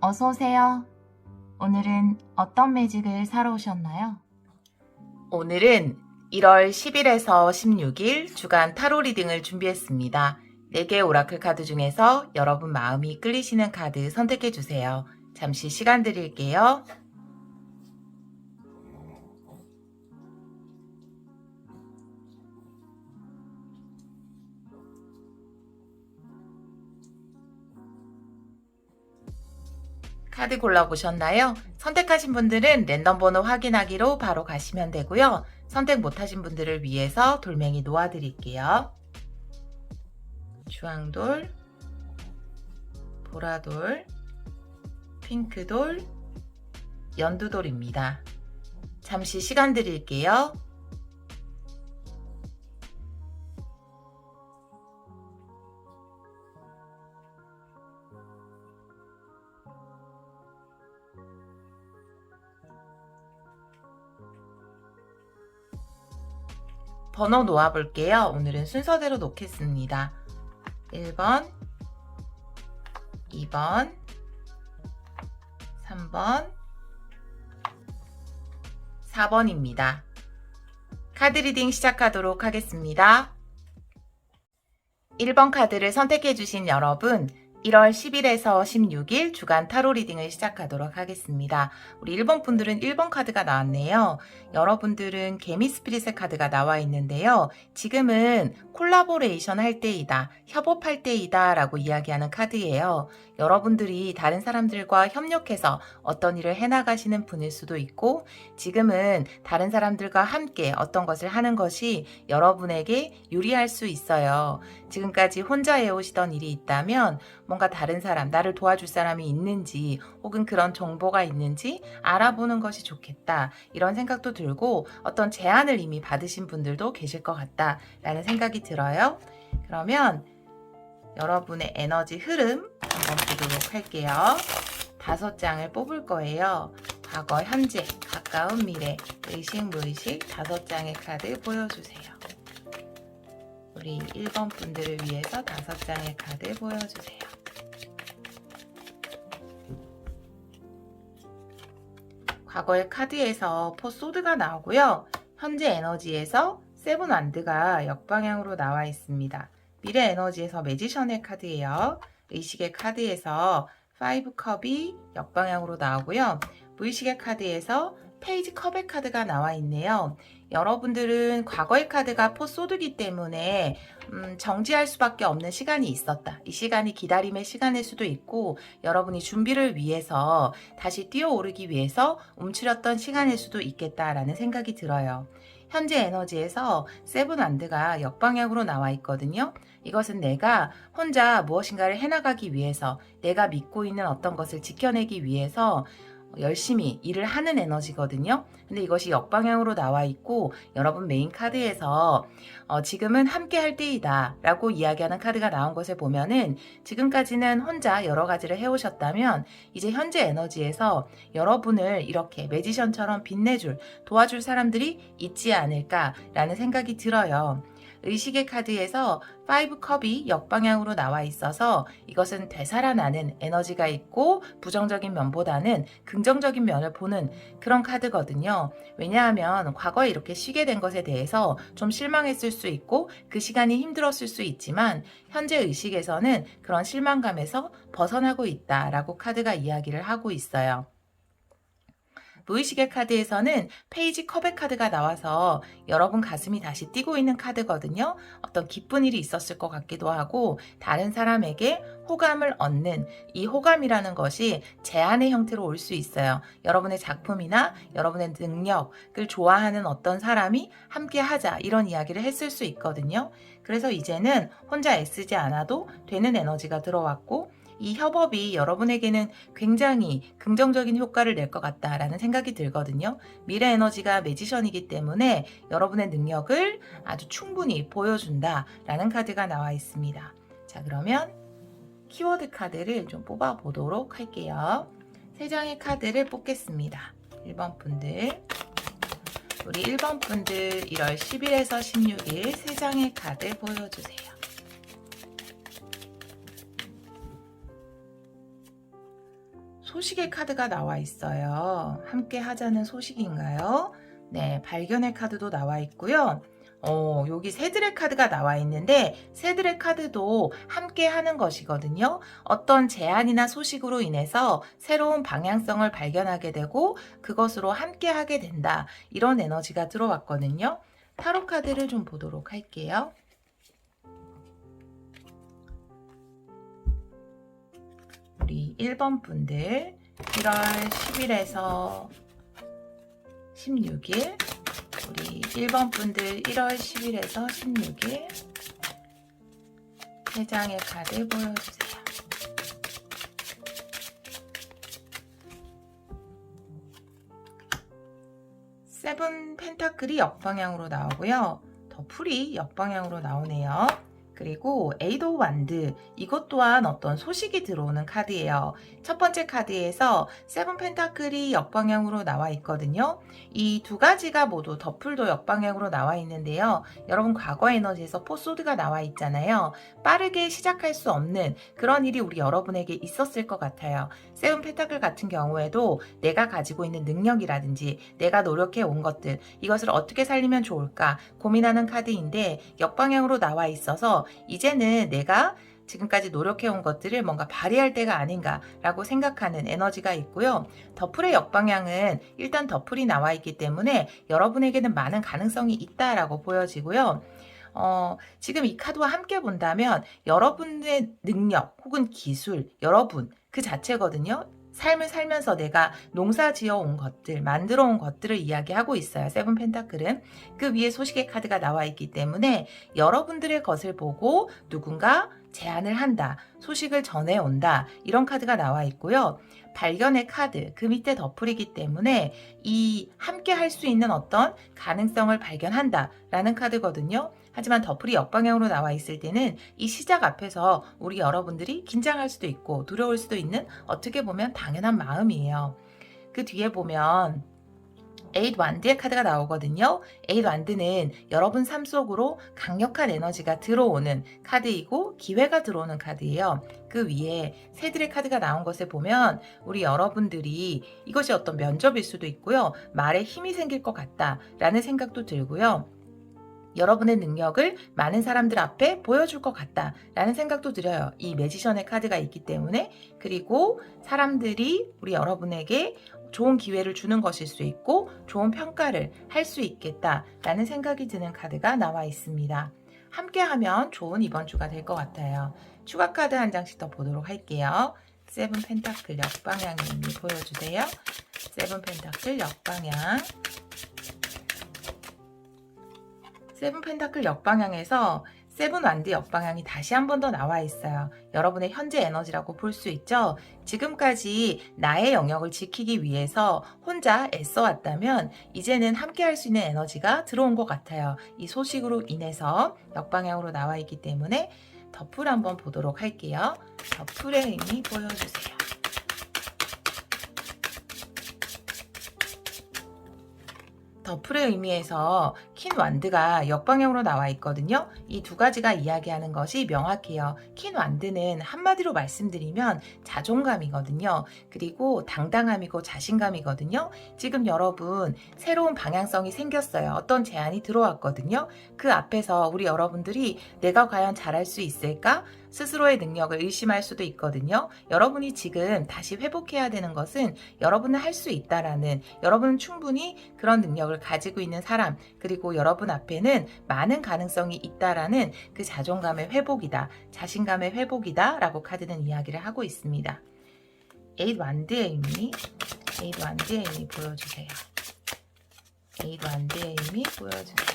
어서 오세요. 오늘은 어떤 매직을 사러 오셨나요? 오늘은 1월 10일에서 16일 주간 타로 리딩을 준비했습니다. 4개의 오라클 카드 중에서 여러분 마음이 끌리시는 카드 선택해 주세요. 잠시 시간 드릴게요. 카드 골라보셨나요? 선택하신 분들은 랜덤 번호 확인하기로 바로 가시면 되고요. 선택 못하신 분들을 위해서 돌멩이 놓아드릴게요. 주황돌, 보라돌, 핑크돌, 연두돌입니다. 잠시 시간 드릴게요. 번호 놓아볼게요. 오늘은 순서대로 놓겠습니다. 1번, 2번, 3번, 4번입니다. 카드 리딩 시작하도록 하겠습니다. 1번 카드를 선택해주신 여러분, 1월 10일에서 16일 주간 타로 리딩을 시작하도록 하겠습니다. 우리 1번 분들은 1번 카드가 나왔네요. 여러분들은 개미 스피릿의 카드가 나와 있는데요. 지금은 콜라보레이션 할 때이다, 협업할 때이다 라고 이야기하는 카드예요. 여러분들이 다른 사람들과 협력해서 어떤 일을 해나가시는 분일 수도 있고, 지금은 다른 사람들과 함께 어떤 것을 하는 것이 여러분에게 유리할 수 있어요. 지금까지 혼자 해오시던 일이 있다면 뭔가 다른 사람, 나를 도와줄 사람이 있는지 혹은 그런 정보가 있는지 알아보는 것이 좋겠다, 이런 생각도 들고 어떤 제안을 이미 받으신 분들도 계실 것 같다 라는 생각이 들어요. 그러면 여러분의 에너지 흐름 한번 보도록 할게요. 5장을 뽑을 거예요. 과거, 현재, 가까운 미래, 의식, 무의식 5장의 카드 보여주세요. 우리 1번 분들을 위해서 5장의 카드 보여주세요. 과거의 카드에서 포 소드가 나오고요. 현재 에너지에서 세븐 완드가 역방향으로 나와 있습니다. 미래 에너지에서 매지션의 카드예요. 의식의 카드에서 5 컵이 역방향으로 나오고요. 무의식의 카드에서 페이지 컵의 카드가 나와 있네요. 여러분들은 과거의 카드가 포소드기 때문에 정지할 수밖에 없는 시간이 있었다. 이 시간이 기다림의 시간일 수도 있고, 여러분이 준비를 위해서 다시 뛰어오르기 위해서 움츠렸던 시간일 수도 있겠다라는 생각이 들어요. 현재 에너지에서 세븐 완드가 역방향으로 나와 있거든요. 이것은 내가 혼자 무엇인가를 해나가기 위해서, 내가 믿고 있는 어떤 것을 지켜내기 위해서 열심히 일을 하는 에너지거든요. 근데 이것이 역방향으로 나와 있고, 여러분 메인 카드에서 지금은 함께 할 때이다 라고 이야기하는 카드가 나온 것을 보면은, 지금까지는 혼자 여러 가지를 해오셨다면 이제 현재 에너지에서 여러분을 이렇게 매지션처럼 빛내줄, 도와줄 사람들이 있지 않을까 라는 생각이 들어요. 의식의 카드에서 5 컵이 역방향으로 나와 있어서 이것은 되살아나는 에너지가 있고, 부정적인 면보다는 긍정적인 면을 보는 그런 카드거든요. 왜냐하면 과거에 이렇게 쉬게 된 것에 대해서 좀 실망했을 수 있고 그 시간이 힘들었을 수 있지만, 현재 의식에서는 그런 실망감에서 벗어나고 있다라고 카드가 이야기를 하고 있어요. 무의식의 카드에서는 페이지 컵의 카드가 나와서 여러분 가슴이 다시 뛰고 있는 카드거든요. 어떤 기쁜 일이 있었을 것 같기도 하고, 다른 사람에게 호감을 얻는 이 호감이라는 것이 제안의 형태로 올 수 있어요. 여러분의 작품이나 여러분의 능력을 좋아하는 어떤 사람이 함께 하자, 이런 이야기를 했을 수 있거든요. 그래서 이제는 혼자 애쓰지 않아도 되는 에너지가 들어왔고, 이 협업이 여러분에게는 굉장히 긍정적인 효과를 낼 것 같다라는 생각이 들거든요. 미래 에너지가 매지션이기 때문에 여러분의 능력을 아주 충분히 보여준다라는 카드가 나와 있습니다. 자, 그러면 키워드 카드를 좀 뽑아 보도록 할게요. 3장의 카드를 뽑겠습니다. 1번 분들, 우리 1번 분들 1월 10일에서 16일 3장의 카드 보여주세요. 소식의 카드가 나와 있어요. 함께 하자는 소식인가요? 네, 발견의 카드도 나와 있고요. 여기 새들의 카드가 나와 있는데 새들의 카드도 함께 하는 것이거든요. 어떤 제안이나 소식으로 인해서 새로운 방향성을 발견하게 되고 그것으로 함께 하게 된다. 이런 에너지가 들어왔거든요. 타로 카드를 좀 보도록 할게요. 우리 1번 분들 1월 10일에서 16일 우리 1번 분들 1월 10일에서 16일 3장의 카드 보여주세요. 세븐 펜타클이 역방향으로 나오고요. 더풀이 역방향으로 나오네요. 그리고 에이드 오브 완드, 이것 또한 어떤 소식이 들어오는 카드예요. 첫 번째 카드에서 세븐 펜타클이 역방향으로 나와 있거든요. 이 두 가지가 모두 더풀도 역방향으로 나와 있는데요. 여러분 과거 에너지에서 포소드가 나와 있잖아요. 빠르게 시작할 수 없는 그런 일이 우리 여러분에게 있었을 것 같아요. 세븐 펜타클 같은 경우에도 내가 가지고 있는 능력이라든지 내가 노력해 온 것들, 이것을 어떻게 살리면 좋을까 고민하는 카드인데 역방향으로 나와 있어서 이제는 내가 지금까지 노력해온 것들을 뭔가 발휘할 때가 아닌가라고 생각하는 에너지가 있고요. 더풀의 역방향은 일단 더풀이 나와 있기 때문에 여러분에게는 많은 가능성이 있다라고 보여지고요. 지금 이 카드와 함께 본다면 여러분의 능력 혹은 기술, 여러분 그 자체거든요. 삶을 살면서 내가 농사 지어 온 것들, 만들어 온 것들을 이야기하고 있어요. 세븐 펜타클은. 그 위에 소식의 카드가 나와 있기 때문에 여러분들의 것을 보고 누군가 제안을 한다, 소식을 전해온다, 이런 카드가 나와 있고요. 발견의 카드, 그 밑에 더풀이기 때문에 이 함께 할 수 있는 어떤 가능성을 발견한다 라는 카드거든요. 하지만 더풀이 역방향으로 나와 있을 때는 이 시작 앞에서 우리 여러분들이 긴장할 수도 있고 두려울 수도 있는 어떻게 보면 당연한 마음이에요. 그 뒤에 보면 에이드 완드의 카드가 나오거든요. 에이드 완드는 여러분 삶 속으로 강력한 에너지가 들어오는 카드이고 기회가 들어오는 카드예요. 그 위에 새들의 카드가 나온 것을 보면 우리 여러분들이 이것이 어떤 면접일 수도 있고요. 말에 힘이 생길 것 같다라는 생각도 들고요. 여러분의 능력을 많은 사람들 앞에 보여줄 것 같다라는 생각도 들어요. 이 매지션의 카드가 있기 때문에. 그리고 사람들이 우리 여러분에게 좋은 기회를 주는 것일 수 있고 좋은 평가를 할 수 있겠다라는 생각이 드는 카드가 나와 있습니다. 함께하면 좋은 이번 주가 될 것 같아요. 추가 카드 한 장씩 더 보도록 할게요. 세븐 펜타클 역방향의 의미 보여주세요. 세븐 펜타클 역방향. 세븐 펜타클 역방향에서 세븐 완드 역방향이 다시 한 번 더 나와 있어요. 여러분의 현재 에너지라고 볼 수 있죠. 지금까지 나의 영역을 지키기 위해서 혼자 애써왔다면 이제는 함께 할 수 있는 에너지가 들어온 것 같아요. 이 소식으로 인해서 역방향으로 나와 있기 때문에 더풀 한번 보도록 할게요. 더풀의 의미 보여주세요. 더풀의 의미에서 퀸 완드가 역방향으로 나와 있거든요. 이 두 가지가 이야기하는 것이 명확해요. 퀸 완드는 한마디로 말씀드리면 자존감이거든요. 그리고 당당함이고 자신감이거든요. 지금 여러분 새로운 방향성이 생겼어요. 어떤 제안이 들어왔거든요. 그 앞에서 우리 여러분들이 내가 과연 잘할 수 있을까? 스스로의 능력을 의심할 수도 있거든요. 여러분이 지금 다시 회복해야 되는 것은 여러분은 할 수 있다라는, 여러분은 충분히 그런 능력을 가지고 있는 사람, 그리고 여러분 앞에는 많은 가능성이 있다라는 그 자존감의 회복이다, 자신감의 회복이다 라고 카드는 이야기를 하고 있습니다. 에이드 완드의 의미, 에이드 완드의 의미 보여주세요. 에이드 완드의 의미 보여주세요.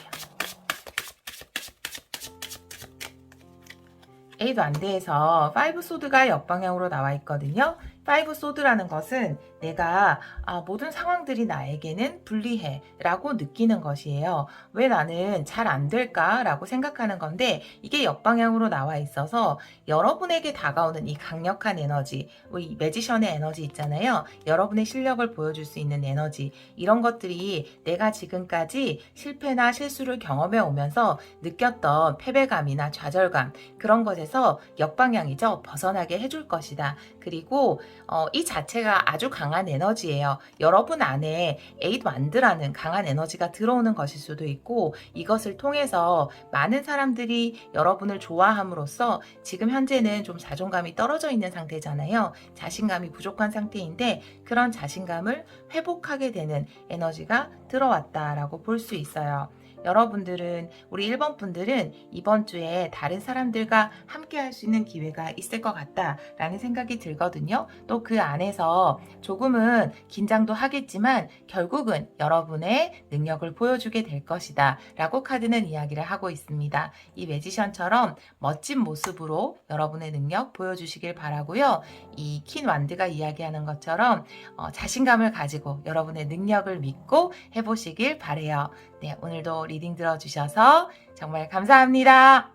에이드 완드에서 5 소드가 역방향으로 나와 있거든요. 5 소드라는 것은 내가 모든 상황들이 나에게는 불리해 라고 느끼는 것이에요. 왜 나는 잘 안 될까 라고 생각하는 건데 이게 역방향으로 나와 있어서 여러분에게 다가오는 이 강력한 에너지, 이 매지션의 에너지 있잖아요. 여러분의 실력을 보여줄 수 있는 에너지, 이런 것들이 내가 지금까지 실패나 실수를 경험해 오면서 느꼈던 패배감이나 좌절감, 그런 것에서 역방향이죠. 벗어나게 해줄 것이다. 그리고 이 자체가 아주 강한 에너지예요. 여러분 안에 에잇 완드라는 강한 에너지가 들어오는 것일 수도 있고, 이것을 통해서 많은 사람들이 여러분을 좋아함으로써 지금 현재는 좀 자존감이 떨어져 있는 상태잖아요. 자신감이 부족한 상태인데 그런 자신감을 회복하게 되는 에너지가 들어왔다라고 볼 수 있어요. 여러분들은, 우리 1번 분들은 이번 주에 다른 사람들과 함께 할 수 있는 기회가 있을 것 같다라는 생각이 들거든요. 또 그 안에서 조금은 긴장도 하겠지만 결국은 여러분의 능력을 보여주게 될 것이다 라고 카드는 이야기를 하고 있습니다. 이 매지션처럼 멋진 모습으로 여러분의 능력 보여주시길 바라고요. 이 퀸 완드가 이야기하는 것처럼 자신감을 가지고 여러분의 능력을 믿고 해보시길 바래요. 네, 오늘도 리딩 들어주셔서 정말 감사합니다.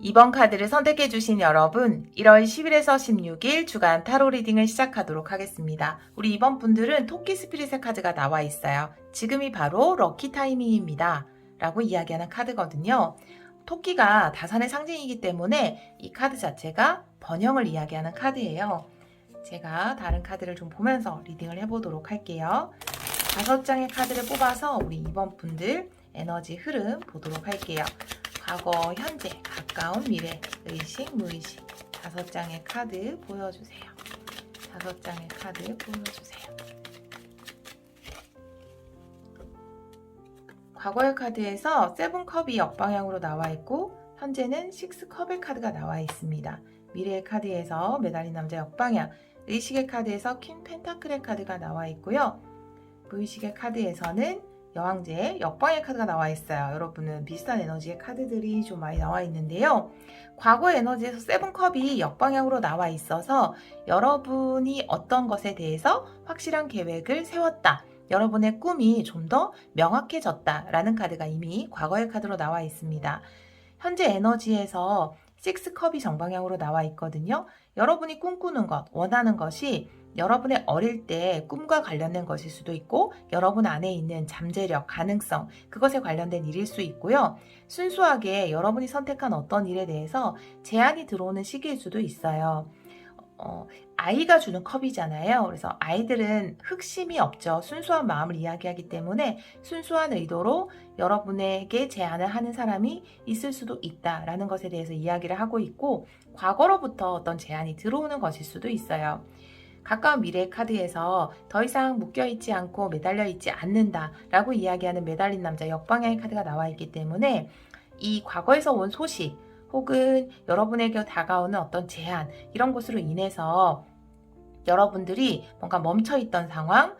2번 카드를 선택해 주신 여러분, 1월 10일에서 16일 주간 타로 리딩을 시작하도록 하겠습니다. 우리 2번 분들은 토끼 스피릿의 카드가 나와 있어요. 지금이 바로 럭키 타이밍입니다 라고 이야기하는 카드거든요. 토끼가 다산의 상징이기 때문에 이 카드 자체가 번영을 이야기하는 카드예요. 제가 다른 카드를 좀 보면서 리딩을 해보도록 할게요. 5장의 카드를 뽑아서 우리 2번 분들 에너지 흐름 보도록 할게요. 과거, 현재, 가까운 미래, 의식, 무의식. 5장의 카드 보여주세요. 5장의 카드 보여주세요. 과거의 카드에서 세븐컵이 역방향으로 나와 있고, 현재는 식스컵의 카드가 나와 있습니다. 미래의 카드에서 매달린 남자 역방향, 의식의 카드에서 퀸 펜타클의 카드가 나와 있고요. 무의식의 카드에서는 여왕제의 역방의 카드가 나와 있어요. 여러분은 비슷한 에너지의 카드들이 좀 많이 나와 있는데요. 과거의 에너지에서 세븐컵이 역방향으로 나와 있어서 여러분이 어떤 것에 대해서 확실한 계획을 세웠다. 여러분의 꿈이 좀 더 명확해졌다라는 카드가 이미 과거의 카드로 나와 있습니다. 현재 에너지에서 6컵이 정방향으로 나와 있거든요. 여러분이 꿈꾸는 것, 원하는 것이 여러분의 어릴 때 꿈과 관련된 것일 수도 있고, 여러분 안에 있는 잠재력, 가능성, 그것에 관련된 일일 수 있고요. 순수하게 여러분이 선택한 어떤 일에 대해서 제안이 들어오는 시기일 수도 있어요. 아이가 주는 컵이잖아요. 그래서 아이들은 흑심이 없죠. 순수한 마음을 이야기하기 때문에 순수한 의도로 여러분에게 제안을 하는 사람이 있을 수도 있다라는 것에 대해서 이야기를 하고 있고, 과거로부터 어떤 제안이 들어오는 것일 수도 있어요. 가까운 미래의 카드에서 더 이상 묶여있지 않고 매달려있지 않는다라고 이야기하는 매달린 남자 역방향의 카드가 나와 있기 때문에 이 과거에서 온 소식 혹은 여러분에게 다가오는 어떤 제안, 이런 것으로 인해서 여러분들이 뭔가 멈춰있던 상황,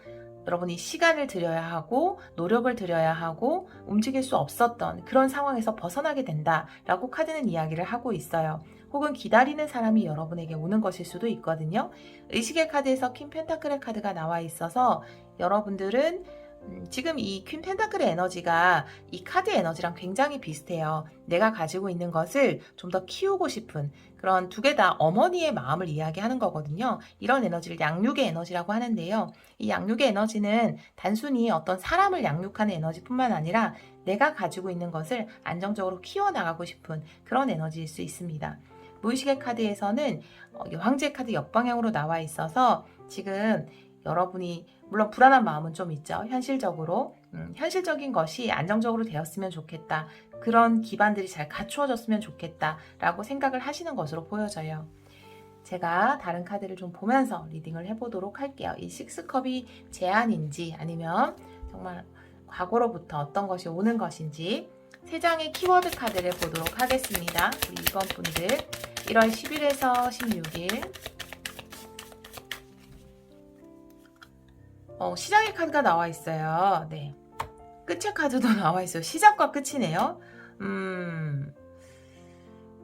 여러분이 시간을 들여야 하고 노력을 들여야 하고 움직일 수 없었던 그런 상황에서 벗어나게 된다라고 카드는 이야기를 하고 있어요. 혹은 기다리는 사람이 여러분에게 오는 것일 수도 있거든요. 의식의 카드에서 퀸 펜타클의 카드가 나와 있어서 여러분들은 지금 이 퀸 펜타클의 에너지가 이 카드 에너지랑 굉장히 비슷해요. 내가 가지고 있는 것을 좀 더 키우고 싶은 그런 두 개 다 어머니의 마음을 이야기하는 거거든요. 이런 에너지를 양육의 에너지라고 하는데요. 이 양육의 에너지는 단순히 어떤 사람을 양육하는 에너지뿐만 아니라 내가 가지고 있는 것을 안정적으로 키워나가고 싶은 그런 에너지일 수 있습니다. 무의식의 카드에서는 황제 카드 역방향으로 나와 있어서 지금 여러분이 물론 불안한 마음은 좀 있죠. 현실적으로 현실적인 것이 안정적으로 되었으면 좋겠다. 그런 기반들이 잘 갖추어졌으면 좋겠다 라고 생각을 하시는 것으로 보여져요. 제가 다른 카드를 좀 보면서 리딩을 해보도록 할게요. 이 6컵이 제안인지 아니면 정말 과거로부터 어떤 것이 오는 것인지 3장의 키워드 카드를 보도록 하겠습니다. 우리 2번 분들 1월 10일에서 16일 시작의 카드가 나와 있어요. 네. 끝의 카드도 나와 있어요. 시작과 끝이네요.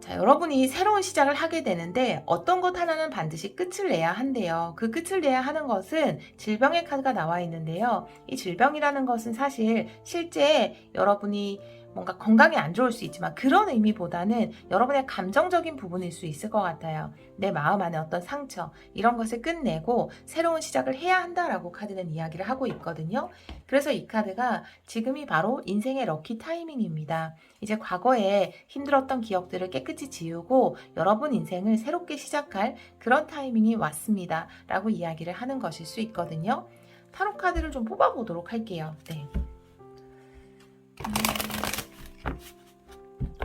자, 여러분이 새로운 시작을 하게 되는데 어떤 것 하나는 반드시 끝을 내야 한대요. 그 끝을 내야 하는 것은 질병의 카드가 나와 있는데요. 이 질병이라는 것은 사실 실제 여러분이 뭔가 건강에 안 좋을 수 있지만 그런 의미보다는 여러분의 감정적인 부분일 수 있을 것 같아요. 내 마음 안에 어떤 상처 이런 것을 끝내고 새로운 시작을 해야 한다라고 카드는 이야기를 하고 있거든요. 그래서 이 카드가 지금이 바로 인생의 럭키 타이밍입니다. 이제 과거에 힘들었던 기억들을 깨끗이 지우고 여러분 인생을 새롭게 시작할 그런 타이밍이 왔습니다. 라고 이야기를 하는 것일 수 있거든요. 타로 카드를 좀 뽑아보도록 할게요. 네.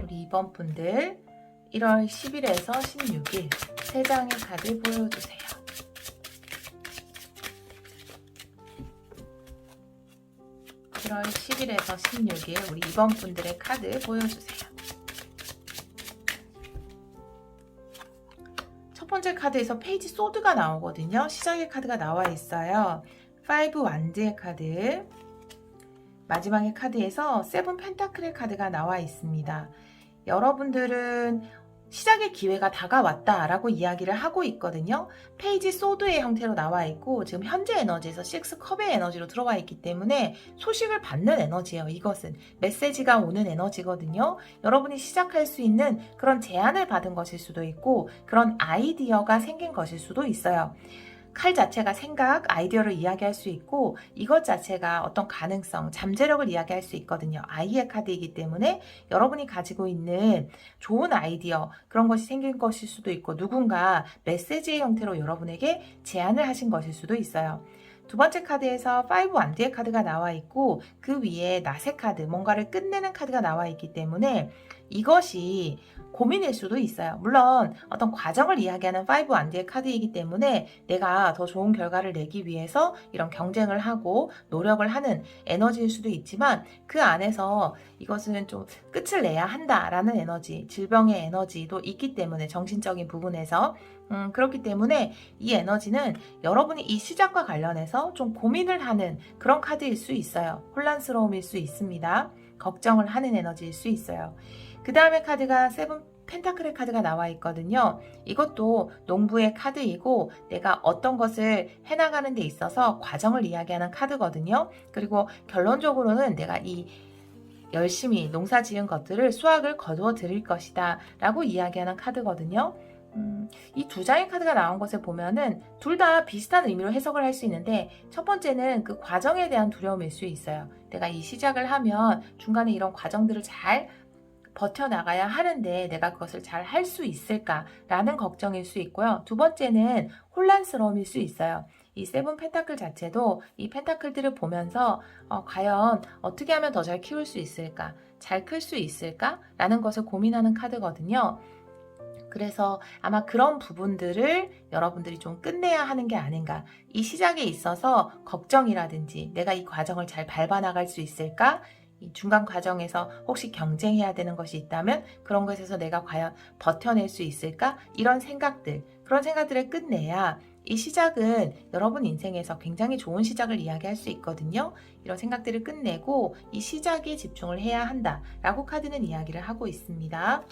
우리 이번 분들 1월 10일에서 16일 3장의 카드 보여주세요. (1월 10일에서 16일) 우리 이번 분들의 카드 보여주세요. 첫 번째 카드에서 페이지 소드가 나오거든요. 시작의 카드가 나와 있어요. 5 완드의 카드, 마지막의 카드에서 7 펜타클의 카드가 나와 있습니다. 여러분들은 시작의 기회가 다가왔다 라고 이야기를 하고 있거든요. 페이지 소드의 형태로 나와 있고 지금 현재 에너지에서 6 컵의 에너지로 들어와 있기 때문에 소식을 받는 에너지예요. 이것은 메시지가 오는 에너지거든요. 여러분이 시작할 수 있는 그런 제안을 받은 것일 수도 있고 그런 아이디어가 생긴 것일 수도 있어요. 칼 자체가 생각, 아이디어를 이야기할 수 있고 이것 자체가 어떤 가능성, 잠재력을 이야기할 수 있거든요. 아이의 카드이기 때문에 여러분이 가지고 있는 좋은 아이디어, 그런 것이 생긴 것일 수도 있고 누군가 메시지의 형태로 여러분에게 제안을 하신 것일 수도 있어요. 두 번째 카드에서 5 완드의 카드가 나와 있고 그 위에 낫의 카드, 뭔가를 끝내는 카드가 나와 있기 때문에 이것이 고민일 수도 있어요. 물론 어떤 과정을 이야기하는 5 완드의 카드이기 때문에 내가 더 좋은 결과를 내기 위해서 이런 경쟁을 하고 노력을 하는 에너지일 수도 있지만 그 안에서 이것은 좀 끝을 내야 한다라는 에너지, 질병의 에너지도 있기 때문에 정신적인 부분에서 그렇기 때문에 이 에너지는 여러분이 이 시작과 관련해서 좀 고민을 하는 그런 카드일 수 있어요. 혼란스러움일 수 있습니다. 걱정을 하는 에너지일 수 있어요. 그 다음에 카드가 7 펜타클의 카드가 나와 있거든요. 이것도 농부의 카드이고 내가 어떤 것을 해나가는 데 있어서 과정을 이야기하는 카드거든요. 그리고 결론적으로는 내가 이 열심히 농사 지은 것들을 수확을 거두어 드릴 것이다 라고 이야기하는 카드거든요. 이 두 장의 카드가 나온 것을 보면은 둘 다 비슷한 의미로 해석을 할 수 있는데 첫 번째는 그 과정에 대한 두려움일 수 있어요. 내가 이 시작을 하면 중간에 이런 과정들을 잘 버텨나가야 하는데 내가 그것을 잘 할 수 있을까라는 걱정일 수 있고요. 두 번째는 혼란스러움일 수 있어요. 이 7 펜타클 자체도 이 펜타클들을 보면서 과연 어떻게 하면 더 잘 키울 수 있을까? 잘 클 수 있을까? 라는 것을 고민하는 카드거든요. 그래서 아마 그런 부분들을 여러분들이 좀 끝내야 하는 게 아닌가. 이 시작에 있어서 걱정이라든지 내가 이 과정을 잘 밟아나갈 수 있을까? 이 중간 과정에서 혹시 경쟁해야 되는 것이 있다면 그런 것에서 내가 과연 버텨낼 수 있을까? 이런 생각들, 그런 생각들을 끝내야 이 시작은 여러분 인생에서 굉장히 좋은 시작을 이야기할 수 있거든요. 이런 생각들을 끝내고 이 시작에 집중을 해야 한다라고 카드는 이야기를 하고 있습니다.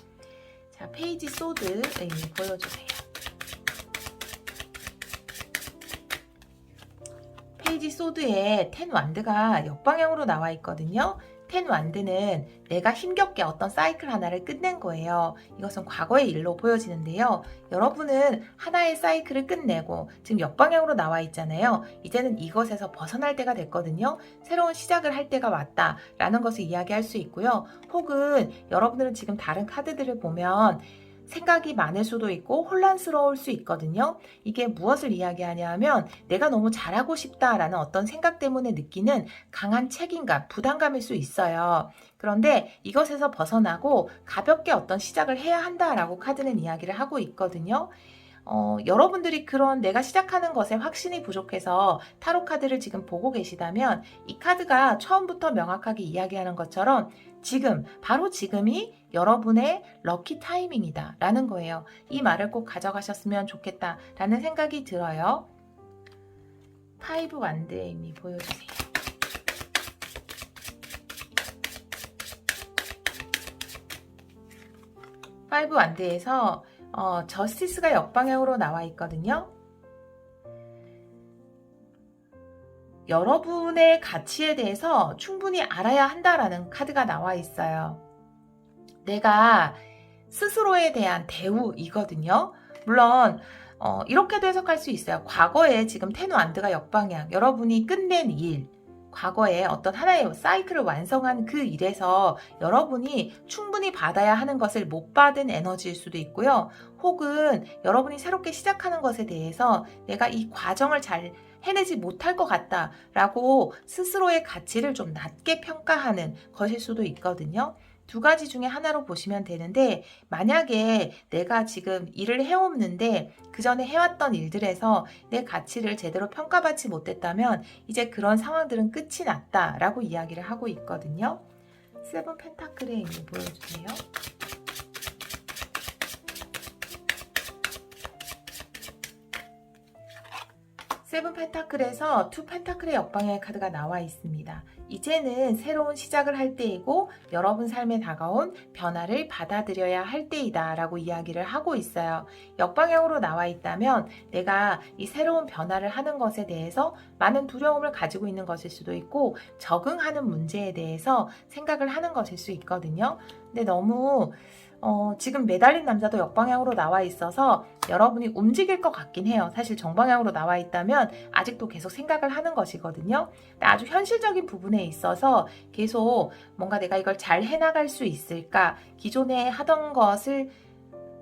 자, 페이지 소드 의미 보여주세요. 페이지 소드에 10 완드가 역방향으로 나와 있거든요. 10 완드는 내가 힘겹게 어떤 사이클 하나를 끝낸 거예요. 이것은 과거의 일로 보여지는데요. 여러분은 하나의 사이클을 끝내고 지금 역방향으로 나와 있잖아요. 이제는 이것에서 벗어날 때가 됐거든요. 새로운 시작을 할 때가 왔다라는 것을 이야기할 수 있고요. 혹은 여러분들은 지금 다른 카드들을 보면 생각이 많을 수도 있고 혼란스러울 수 있거든요. 이게 무엇을 이야기하냐면 내가 너무 잘하고 싶다라는 어떤 생각 때문에 느끼는 강한 책임감, 부담감일 수 있어요. 그런데 이것에서 벗어나고 가볍게 어떤 시작을 해야 한다라고 카드는 이야기를 하고 있거든요. 여러분들이 그런 내가 시작하는 것에 확신이 부족해서 타로 카드를 지금 보고 계시다면 이 카드가 처음부터 명확하게 이야기하는 것처럼 지금, 바로 지금이 여러분의 럭키 타이밍이다 라는 거예요. 이 말을 꼭 가져가셨으면 좋겠다 라는 생각이 들어요. 5 완드의 의미 보여주세요. 파이브 완드에서 저스티스가 역방향으로 나와 있거든요. 여러분의 가치에 대해서 충분히 알아야 한다라는 카드가 나와 있어요. 내가 스스로에 대한 대우이거든요. 물론 이렇게도 해석할 수 있어요. 과거에 지금 테누안드가 역방향, 여러분이 끝낸 일, 과거에 어떤 하나의 사이클을 완성한 그 일에서 여러분이 충분히 받아야 하는 것을 못 받은 에너지일 수도 있고요. 혹은 여러분이 새롭게 시작하는 것에 대해서 내가 이 과정을 잘 해내지 못할 것 같다라고 스스로의 가치를 좀 낮게 평가하는 것일 수도 있거든요. 두 가지 중에 하나로 보시면 되는데, 만약에 내가 지금 일을 해왔는데 그 전에 해왔던 일들에서 내 가치를 제대로 평가받지 못했다면 이제 그런 상황들은 끝이 났다라고 이야기를 하고 있거든요. 세븐 펜타클의 의미 보여주세요. 세븐 펜타클에서 투 펜타클의 역방향의 카드가 나와 있습니다. 이제는 새로운 시작을 할 때이고 여러분 삶에 다가온 변화를 받아들여야 할 때이다 라고 이야기를 하고 있어요. 역방향으로 나와 있다면 내가 이 새로운 변화를 하는 것에 대해서 많은 두려움을 가지고 있는 것일 수도 있고 적응하는 문제에 대해서 생각을 하는 것일 수 있거든요. 근데 너무 지금 매달린 남자도 역방향으로 나와 있어서 여러분이 움직일 것 같긴 해요. 사실 정방향으로 나와 있다면 아직도 계속 생각을 하는 것이거든요. 근데 아주 현실적인 부분에 있어서 계속 뭔가 내가 이걸 잘 해나갈 수 있을까? 기존에 하던 것을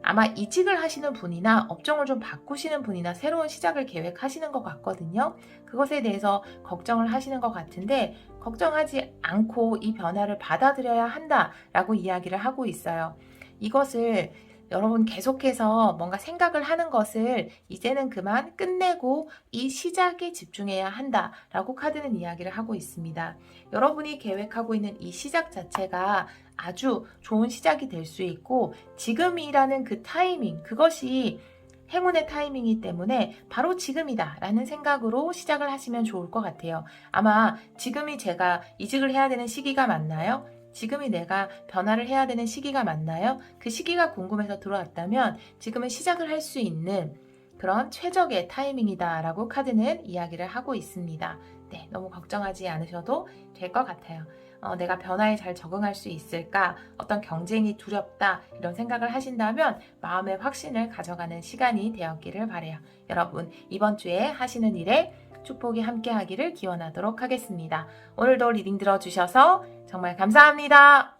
아마 이직을 하시는 분이나 업종을 좀 바꾸시는 분이나 새로운 시작을 계획하시는 것 같거든요. 그것에 대해서 걱정을 하시는 것 같은데 걱정하지 않고 이 변화를 받아들여야 한다라고 이야기를 하고 있어요. 이것을 여러분 계속해서 뭔가 생각을 하는 것을 이제는 그만 끝내고 이 시작에 집중해야 한다라고 카드는 이야기를 하고 있습니다. 여러분이 계획하고 있는 이 시작 자체가 아주 좋은 시작이 될 수 있고 지금이라는 그 타이밍, 그것이 행운의 타이밍이기 때문에 바로 지금이다 라는 생각으로 시작을 하시면 좋을 것 같아요. 아마 지금이 제가 이직을 해야 되는 시기가 맞나요? 지금이 내가 변화를 해야 되는 시기가 맞나요? 그 시기가 궁금해서 들어왔다면 지금은 시작을 할 수 있는 그런 최적의 타이밍이다 라고 카드는 이야기를 하고 있습니다. 네, 너무 걱정하지 않으셔도 될 것 같아요. 내가 변화에 잘 적응할 수 있을까? 어떤 경쟁이 두렵다 이런 생각을 하신다면 마음의 확신을 가져가는 시간이 되었기를 바라요. 여러분 이번 주에 하시는 일에 축복이 함께 하기를 기원하도록 하겠습니다. 오늘도 리딩 들어주셔서 정말 감사합니다.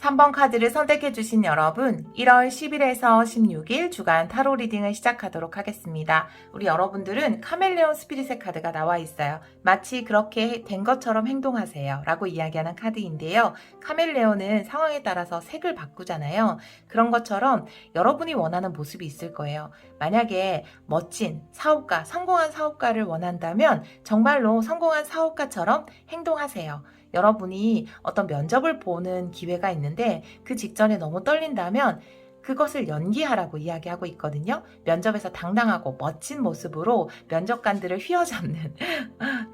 3번 카드를 선택해 주신 여러분, 1월 10일에서 16일 주간 타로 리딩을 시작하도록 하겠습니다. 우리 여러분들은 카멜레온 스피릿의 카드가 나와 있어요. 마치 그렇게 된 것처럼 행동하세요 라고 이야기하는 카드인데요. 카멜레온은 상황에 따라서 색을 바꾸잖아요. 그런 것처럼 여러분이 원하는 모습이 있을 거예요. 만약에 멋진 사업가, 성공한 사업가를 원한다면 정말로 성공한 사업가처럼 행동하세요. 여러분이 어떤 면접을 보는 기회가 있는데 그 직전에 너무 떨린다면 그것을 연기하라고 이야기하고 있거든요. 면접에서 당당하고 멋진 모습으로 면접관들을 휘어잡는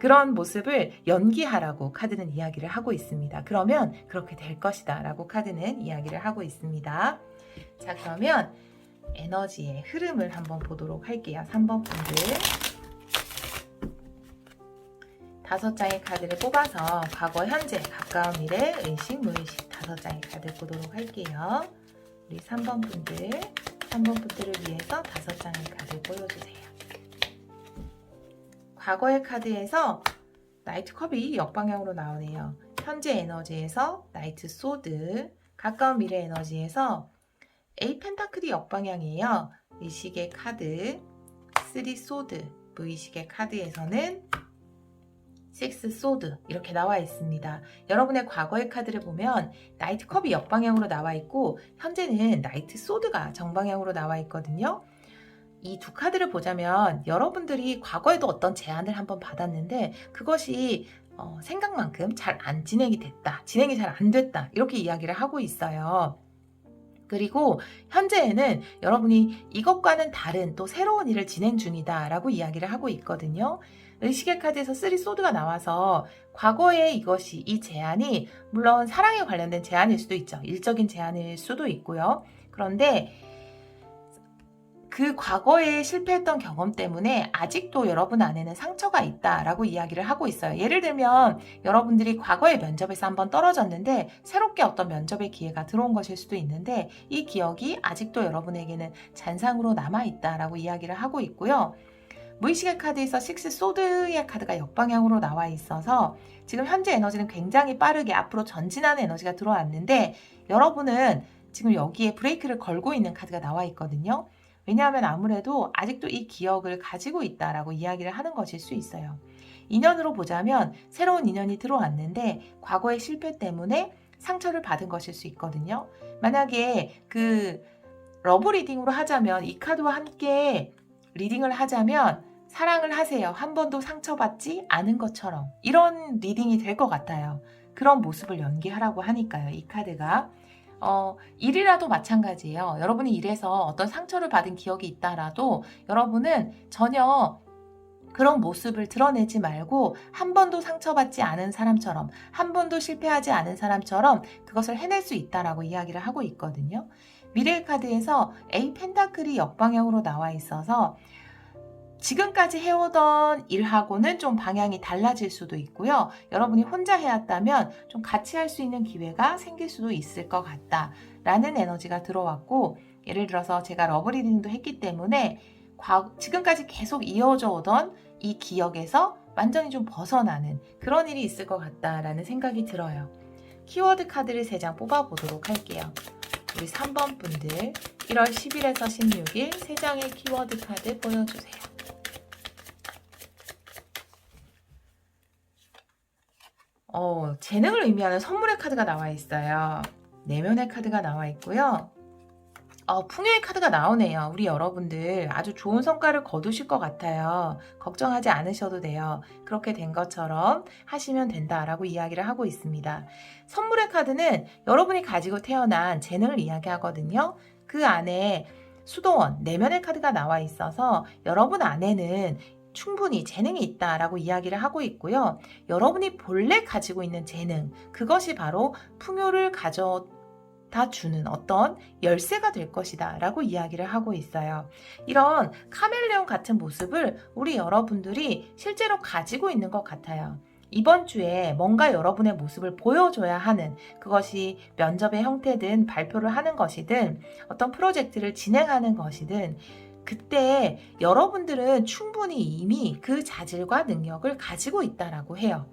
그런 모습을 연기하라고 카드는 이야기를 하고 있습니다. 그러면 그렇게 될 것이다 라고 카드는 이야기를 하고 있습니다. 자, 그러면 에너지의 흐름을 한번 보도록 할게요. 3번 분들 5장의 카드를 뽑아서 과거, 현재, 가까운 미래, 의식, 무의식 5장의 카드 보도록 할게요. 우리 3번 분들을 위해서 5장의 카드 보여주세요. 과거의 카드에서 나이트 컵이 역방향으로 나오네요. 현재 에너지에서 나이트 소드, 가까운 미래 에너지에서 에이 펜타클이 역방향이에요. 의식의 카드, 3 소드, 무의식의 카드에서는 6 소드 이렇게 나와 있습니다. 여러분의 과거의 카드를 보면 나이트 컵이 역방향으로 나와 있고 현재는 나이트 소드가 정방향으로 나와 있거든요. 이 두 카드를 보자면 여러분들이 과거에도 어떤 제안을 한번 받았는데 그것이 생각만큼 잘 안 진행이 됐다. 진행이 잘 안 됐다. 이렇게 이야기를 하고 있어요. 그리고 현재에는 여러분이 이것과는 다른 또 새로운 일을 진행 중이다 라고 이야기를 하고 있거든요. 의식의 카드에서 3 소드가 나와서 과거에 이 제안이 물론 사랑에 관련된 제안일 수도 있죠. 일적인 제안일 수도 있고요. 그런데 그 과거에 실패했던 경험 때문에 아직도 여러분 안에는 상처가 있다라고 이야기를 하고 있어요. 예를 들면 여러분들이 과거의 면접에서 한번 떨어졌는데 새롭게 어떤 면접의 기회가 들어온 것일 수도 있는데 이 기억이 아직도 여러분에게는 잔상으로 남아있다라고 이야기를 하고 있고요. 무의식의 카드에서 식스 소드의 카드가 역방향으로 나와 있어서 지금 현재 에너지는 굉장히 빠르게 앞으로 전진하는 에너지가 들어왔는데 여러분은 지금 여기에 브레이크를 걸고 있는 카드가 나와 있거든요. 왜냐하면 아무래도 아직도 이 기억을 가지고 있다라고 이야기를 하는 것일 수 있어요. 인연으로 보자면 새로운 인연이 들어왔는데 과거의 실패 때문에 상처를 받은 것일 수 있거든요. 만약에 그 러브 리딩으로 하자면 이 카드와 함께 리딩을 하자면 사랑을 하세요. 한 번도 상처받지 않은 것처럼 이런 리딩이 될 것 같아요. 그런 모습을 연기하라고 하니까요. 이 카드가. 일이라도 마찬가지예요. 여러분이 일에서 어떤 상처를 받은 기억이 있다라도 여러분은 전혀 그런 모습을 드러내지 말고 한 번도 상처받지 않은 사람처럼 한 번도 실패하지 않은 사람처럼 그것을 해낼 수 있다라고 이야기를 하고 있거든요. 미래의 카드에서 A 펜타클이 역방향으로 나와 있어서 지금까지 해오던 일하고는 좀 방향이 달라질 수도 있고요. 여러분이 혼자 해왔다면 좀 같이 할 수 있는 기회가 생길 수도 있을 것 같다라는 에너지가 들어왔고 예를 들어서 제가 러브 리딩도 했기 때문에 지금까지 계속 이어져 오던 이 기억에서 완전히 좀 벗어나는 그런 일이 있을 것 같다라는 생각이 들어요. 키워드 카드를 3장 뽑아보도록 할게요. 우리 3번 분들 1월 10일에서 16일 3장의 키워드 카드 보여주세요. 재능을 의미하는 선물의 카드가 나와 있어요. 내면의 카드가 나와 있고요. 풍요의 카드가 나오네요. 우리 여러분들 아주 좋은 성과를 거두실 것 같아요. 걱정하지 않으셔도 돼요. 그렇게 된 것처럼 하시면 된다라고 이야기를 하고 있습니다. 선물의 카드는 여러분이 가지고 태어난 재능을 이야기하거든요. 그 안에 수도원, 내면의 카드가 나와 있어서 여러분 안에는 충분히 재능이 있다라고 이야기를 하고 있고요. 여러분이 본래 가지고 있는 재능, 그것이 바로 풍요를 가져다 주는 어떤 열쇠가 될 것이다 라고 이야기를 하고 있어요. 이런 카멜레온 같은 모습을 우리 여러분들이 실제로 가지고 있는 것 같아요. 이번 주에 뭔가 여러분의 모습을 보여줘야 하는 그것이 면접의 형태든 발표를 하는 것이든 어떤 프로젝트를 진행하는 것이든 그때 여러분들은 충분히 이미 그 자질과 능력을 가지고 있다라고 해요.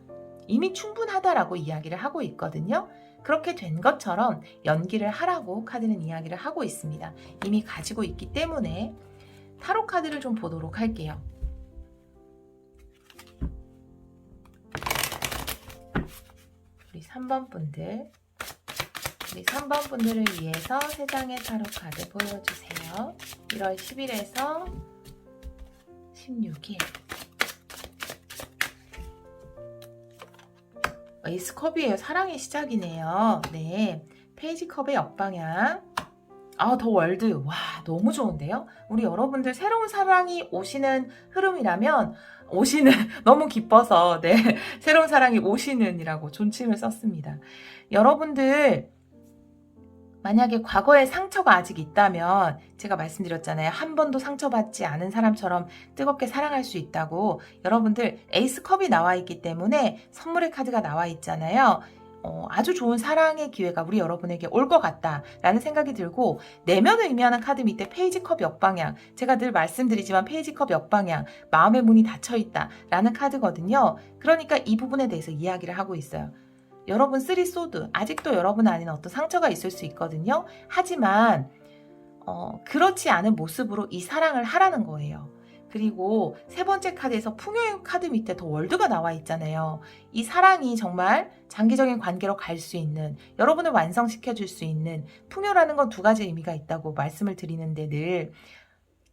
이미 충분하다라고 이야기를 하고 있거든요. 그렇게 된 것처럼 연기를 하라고 카드는 이야기를 하고 있습니다. 이미 가지고 있기 때문에 타로 카드를 좀 보도록 할게요. 우리 3번 분들, 우리 3번 분들을 위해서 3장의 타로 카드 보여주세요. 1월 10일에서 16일. 에이스 컵이에요. 사랑의 시작이네요. 네, 페이지 컵의 역방향. 더 월드. 와, 너무 좋은데요? 우리 여러분들 새로운 사랑이 오시는 흐름이라면 너무 기뻐서 네, 새로운 사랑이 오시는이라고 존칭을 썼습니다. 여러분들 만약에 과거에 상처가 아직 있다면 제가 말씀드렸잖아요. 한 번도 상처받지 않은 사람처럼 뜨겁게 사랑할 수 있다고. 여러분들 에이스 컵이 나와 있기 때문에 선물의 카드가 나와 있잖아요. 아주 좋은 사랑의 기회가 우리 여러분에게 올 것 같다라는 생각이 들고 내면을 의미하는 카드 밑에 페이지 컵 역방향. 제가 늘 말씀드리지만 페이지 컵 역방향. 마음의 문이 닫혀있다라는 카드거든요. 그러니까 이 부분에 대해서 이야기를 하고 있어요. 여러분 3 소드 아직도 여러분 안에는 어떤 상처가 있을 수 있거든요. 하지만 그렇지 않은 모습으로 이 사랑을 하라는 거예요. 그리고 3번째 카드에서 풍요의 카드 밑에 더 월드가 나와 있잖아요. 이 사랑이 정말 장기적인 관계로 갈 수 있는, 여러분을 완성시켜 줄 수 있는, 풍요라는 건 2가지 의미가 있다고 말씀을 드리는데 늘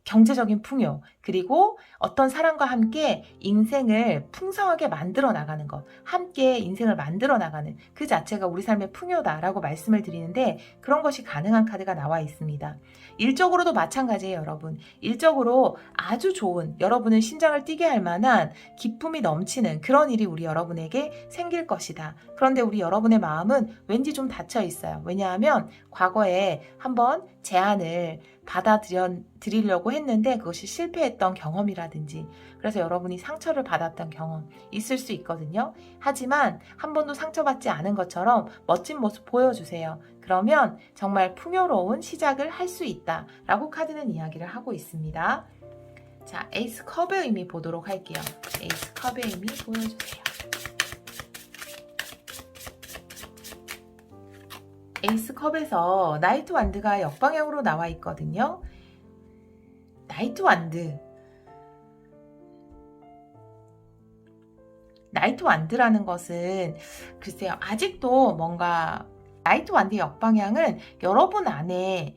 경제적인 풍요, 그리고 어떤 사람과 함께 인생을 풍성하게 만들어 나가는 것, 함께 인생을 만들어 나가는 그 자체가 우리 삶의 풍요다라고 말씀을 드리는데 그런 것이 가능한 카드가 나와 있습니다. 일적으로도 마찬가지예요, 여러분. 일적으로 아주 좋은, 여러분의 심장을 뛰게 할 만한 기쁨이 넘치는 그런 일이 우리 여러분에게 생길 것이다. 그런데 우리 여러분의 마음은 왠지 좀 닫혀 있어요. 왜냐하면 과거에 한번 제안을 받아들이려고 했는데 그것이 실패했던 경험이라든지 그래서 여러분이 상처를 받았던 경험 있을 수 있거든요. 하지만 한 번도 상처받지 않은 것처럼 멋진 모습 보여주세요. 그러면 정말 풍요로운 시작을 할 수 있다라고 카드는 이야기를 하고 있습니다. 자, 에이스 컵의 의미 보도록 할게요. 에이스 컵의 의미 보여주세요. 에이스 컵에서 나이트 완드가 역방향으로 나와 있거든요. 나이트 완드라는 것은 글쎄요. 아직도 뭔가 나이트 완드의 역방향은 여러분 안에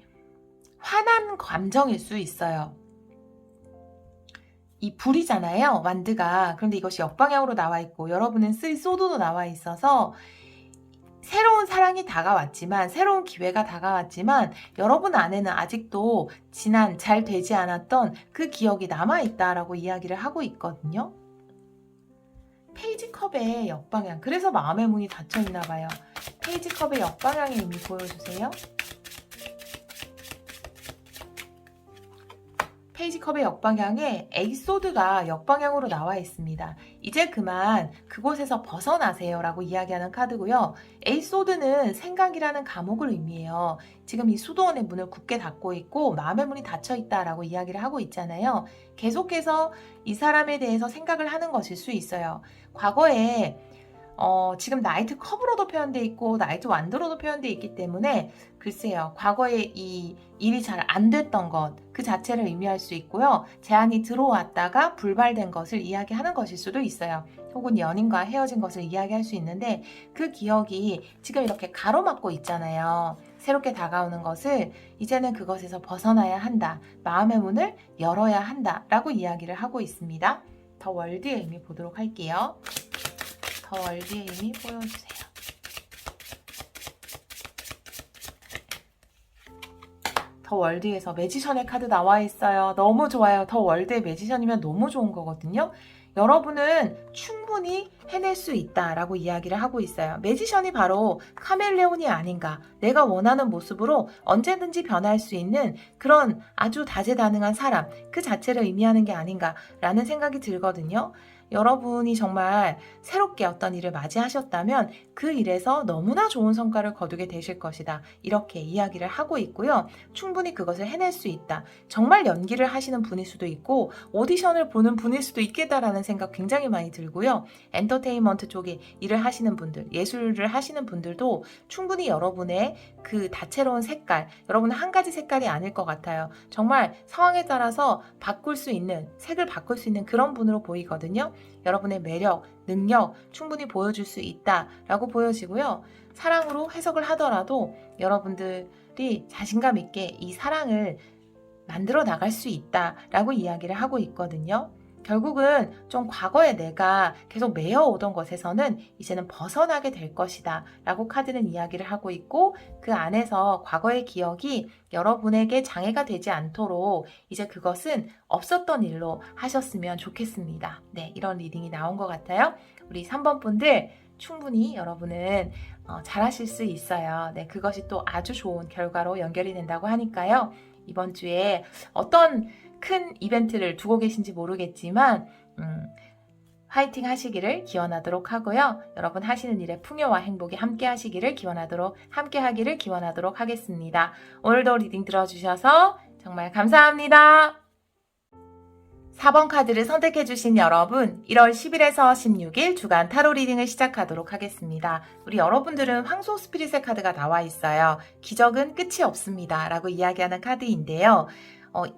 화난 감정일 수 있어요. 이 불이잖아요. 완드가. 그런데 이것이 역방향으로 나와 있고 여러분은 3 소드도 나와 있어서 새로운 사랑이 다가왔지만 새로운 기회가 다가왔지만 여러분 안에는 아직도 지난 잘 되지 않았던 그 기억이 남아있다라고 이야기를 하고 있거든요. 페이지 컵의 역방향. 그래서 마음의 문이 닫혀있나 봐요. 페이지 컵의 역방향의 의미 보여주세요. 페이지 컵의 역방향에 에이스 소드가 역방향으로 나와 있습니다. 이제 그만 그곳에서 벗어나세요 라고 이야기하는 카드고요. 에이스 소드는 생각이라는 감옥을 의미해요. 지금 이 수도원의 문을 굳게 닫고 있고 마음의 문이 닫혀 있다라고 이야기를 하고 있잖아요. 계속해서 이 사람에 대해서 생각을 하는 것일 수 있어요. 과거에 지금 나이트 컵으로도 표현되어 있고 나이트 완드로도 표현되어 있기 때문에 글쎄요. 과거에 이 일이 잘 안 됐던 것 그 자체를 의미할 수 있고요. 제안이 들어왔다가 불발된 것을 이야기하는 것일 수도 있어요. 혹은 연인과 헤어진 것을 이야기할 수 있는데 그 기억이 지금 이렇게 가로막고 있잖아요. 새롭게 다가오는 것을 이제는 그것에서 벗어나야 한다. 마음의 문을 열어야 한다. 라고 이야기를 하고 있습니다. 더 월드의 의미 보도록 할게요. 더 월드의 의미 보여주세요. 더 월드에서 매지션의 카드 나와 있어요. 너무 좋아요. 더 월드의 매지션이면 너무 좋은 거거든요. 여러분은 충분히 해낼 수 있다라고 이야기를 하고 있어요. 매지션이 바로 카멜레온이 아닌가. 내가 원하는 모습으로 언제든지 변할 수 있는 그런 아주 다재다능한 사람 그 자체를 의미하는 게 아닌가라는 생각이 들거든요. 여러분이 정말 새롭게 어떤 일을 맞이하셨다면 그 일에서 너무나 좋은 성과를 거두게 되실 것이다. 이렇게 이야기를 하고 있고요. 충분히 그것을 해낼 수 있다. 정말 연기를 하시는 분일 수도 있고 오디션을 보는 분일 수도 있겠다라는 생각 굉장히 많이 들고요. 엔터테인먼트 쪽에 일을 하시는 분들, 예술을 하시는 분들도 충분히 여러분의 그 다채로운 색깔, 여러분은 한 가지 색깔이 아닐 것 같아요. 정말 상황에 따라서 바꿀 수 있는, 색을 바꿀 수 있는 그런 분으로 보이거든요. 여러분의 매력, 능력 충분히 보여줄 수 있다라고 보여지고요. 사랑으로 해석을 하더라도 여러분들이 자신감 있게 이 사랑을 만들어 나갈 수 있다라고 이야기를 하고 있거든요. 결국은 좀 과거에 내가 계속 매여오던 것에서는 이제는 벗어나게 될 것이다 라고 카드는 이야기를 하고 있고 그 안에서 과거의 기억이 여러분에게 장애가 되지 않도록 이제 그것은 없었던 일로 하셨으면 좋겠습니다. 네, 이런 리딩이 나온 것 같아요. 우리 3번 분들 충분히 여러분은 잘하실 수 있어요. 네, 그것이 또 아주 좋은 결과로 연결이 된다고 하니까요. 이번 주에 어떤 큰 이벤트를 두고 계신지 모르겠지만 화이팅 하시기를 기원하도록 하고요. 여러분 하시는 일에 풍요와 행복이 함께 하기를 기원하도록 하겠습니다. 오늘도 리딩 들어주셔서 정말 감사합니다. 4번 카드를 선택해주신 여러분, 1월 10일에서 16일 주간 타로 리딩을 시작하도록 하겠습니다. 우리 여러분들은 황소 스피릿의 카드가 나와 있어요. 기적은 끝이 없습니다. 라고 이야기하는 카드인데요.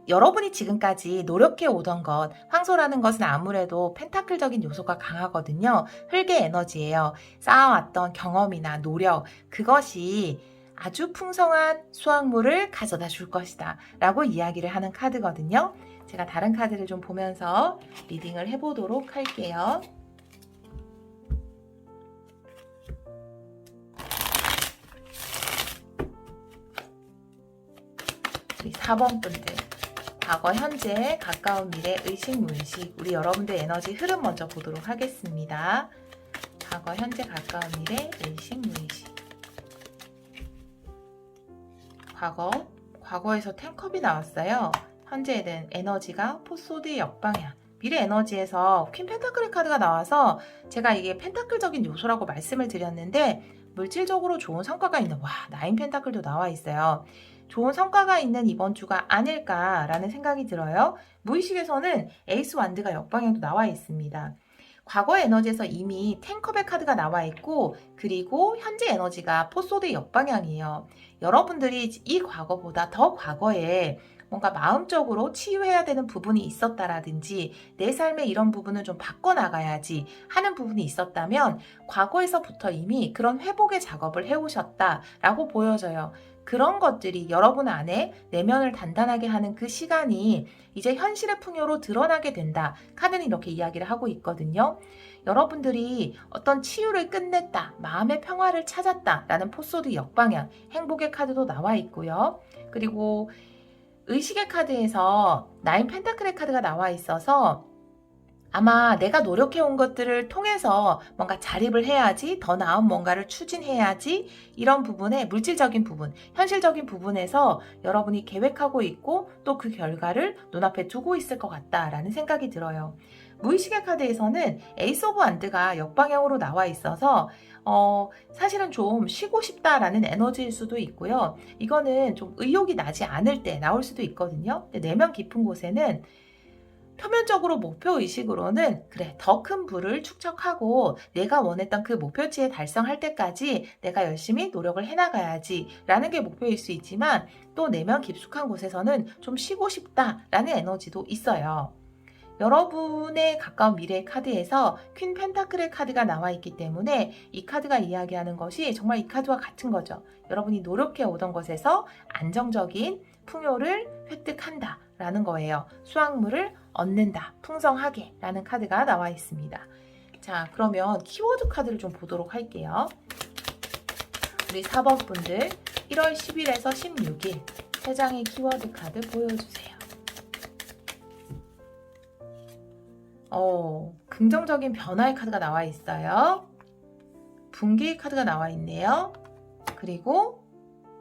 여러분이 지금까지 노력해 오던 것, 황소라는 것은 아무래도 펜타클적인 요소가 강하거든요. 흙의 에너지예요. 쌓아왔던 경험이나 노력, 그것이 아주 풍성한 수확물을 가져다 줄 것이다. 라고 이야기를 하는 카드거든요. 제가 다른 카드를 좀 보면서 리딩을 해보도록 할게요. 우리 4번 분들, 과거, 현재, 가까운 미래, 의식, 무의식, 우리 여러분들 에너지 흐름 먼저 보도록 하겠습니다. 과거, 현재, 가까운 미래, 의식, 무의식. 과거, 과거에서 10컵이 나왔어요. 현재는 에너지가 포소드의 역방향. 미래 에너지에서 퀸 펜타클의 카드가 나와서 제가 이게 펜타클적인 요소라고 말씀을 드렸는데 물질적으로 좋은 성과가 있는 나인 펜타클도 나와 있어요. 좋은 성과가 있는 이번 주가 아닐까라는 생각이 들어요. 무의식에서는 에이스 완드가 역방향도 나와 있습니다. 과거 에너지에서 이미 10컵의 카드가 나와 있고 그리고 현재 에너지가 포소드의 역방향이에요. 여러분들이 이 과거보다 더 과거에 뭔가 마음적으로 치유해야 되는 부분이 있었다라든지 내 삶의 이런 부분을 좀 바꿔나가야지 하는 부분이 있었다면 과거에서부터 이미 그런 회복의 작업을 해오셨다라고 보여져요. 그런 것들이 여러분 안에 내면을 단단하게 하는 그 시간이 이제 현실의 풍요로 드러나게 된다. 카드는 이렇게 이야기를 하고 있거든요. 여러분들이 어떤 치유를 끝냈다, 마음의 평화를 찾았다 라는 포소드 역방향, 행복의 카드도 나와 있고요. 그리고 의식의 카드에서 나인 펜타클의 카드가 나와 있어서 아마 내가 노력해온 것들을 통해서 뭔가 자립을 해야지, 더 나은 뭔가를 추진해야지, 이런 부분에 물질적인 부분, 현실적인 부분에서 여러분이 계획하고 있고 또 그 결과를 눈앞에 두고 있을 것 같다라는 생각이 들어요. 무의식의 카드에서는 에이스 오브 완드가 역방향으로 나와 있어서 사실은 좀 쉬고 싶다라는 에너지일 수도 있고요. 이거는 좀 의욕이 나지 않을 때 나올 수도 있거든요. 근데 내면 깊은 곳에는 표면적으로 목표의식으로는 그래, 더 큰 부를 축적하고 내가 원했던 그 목표치에 달성할 때까지 내가 열심히 노력을 해나가야지 라는 게 목표일 수 있지만 또 내면 깊숙한 곳에서는 좀 쉬고 싶다라는 에너지도 있어요. 여러분의 가까운 미래의 카드에서 퀸 펜타클의 카드가 나와 있기 때문에 이 카드가 이야기하는 것이 정말 이 카드와 같은 거죠. 여러분이 노력해 오던 것에서 안정적인 풍요를 획득한다 라는 거예요. 수확물을 얻는다, 풍성하게 라는 카드가 나와 있습니다. 자, 그러면 키워드 카드를 좀 보도록 할게요. 우리 4번 분들 1월 10일에서 16일 3장의 키워드 카드 보여주세요. 긍정적인 변화의 카드가 나와 있어요. 분기의 카드가 나와 있네요. 그리고